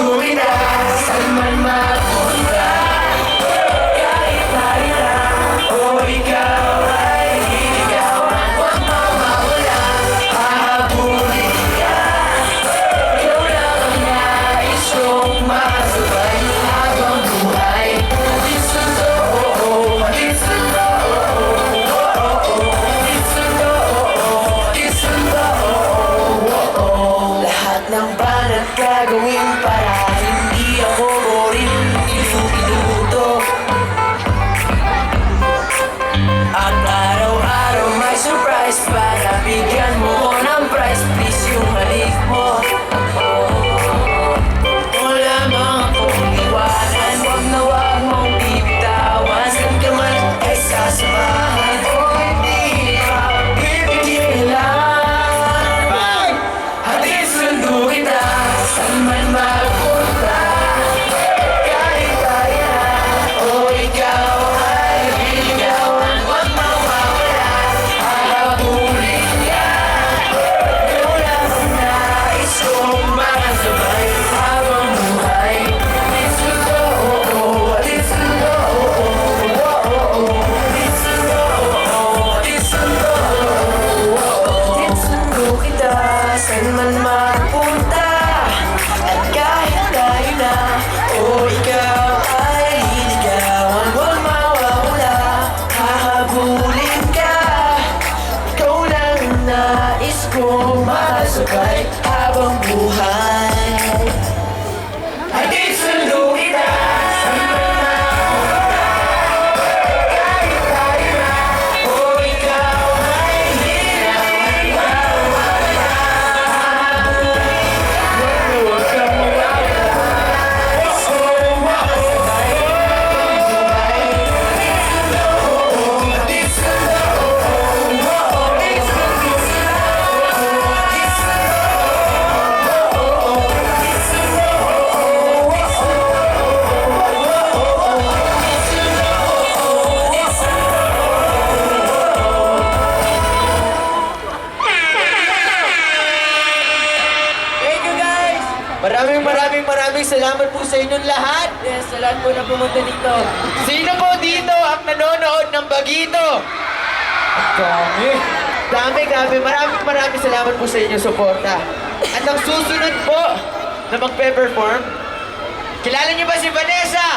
sundo kita, saan man mapunta. Kahit narita, o ikaw ay liligawan, huwag mawawala. Hahabulin ka, ikaw lang ang nais kong makasabay habang buhay. Hatid sundo, hatid sundo, hatid sundo, hatid sundo. Lahat ng banat gagawin para hindi ako boring, iluto. At araw-araw may surprise para bigyan mo ko ng prize. Please yung halik mo. Wala mga akong iwanan, wag na wag mong bibitawan. Saan ka man ay sasamahan o hindi ka pipigilan. Hatid sundo kita, saan man magpunta. Kahit kaya o ikaw ay liligawan, huwag mawawala. Hahabulin ka, ikaw lang ang nais kong makasabay habang buhay. Hatid sundo, hatid sundo, hatid sundo, hatid sundo. Hatid sundo kita, saan man mapunta. At kahit tayo na o ikaw ay liligawan, huwag mawawala. Hahabulin ka, ikaw lang ang nais kong makasabay habang buhay. Hatid sundo kita, saan man mapunta. Kahit tayo na o ikaw ay liligawan, huwag mawawala. Hahabulin ka, huwag kang mawawala. Nais kong makasabay habang buhay. Hatid sundo, hatid sundo, hatid Thank you guys! Maraming salamat po sa inyong lahat. Yes, sa lahat po na pumunta dito. Sino po dito ang nanonood ng Bagito? Dami. Maraming salamat po sa inyong suporta. At ang susunod po na magpe-perform, kilala niyo ba si Vanessa?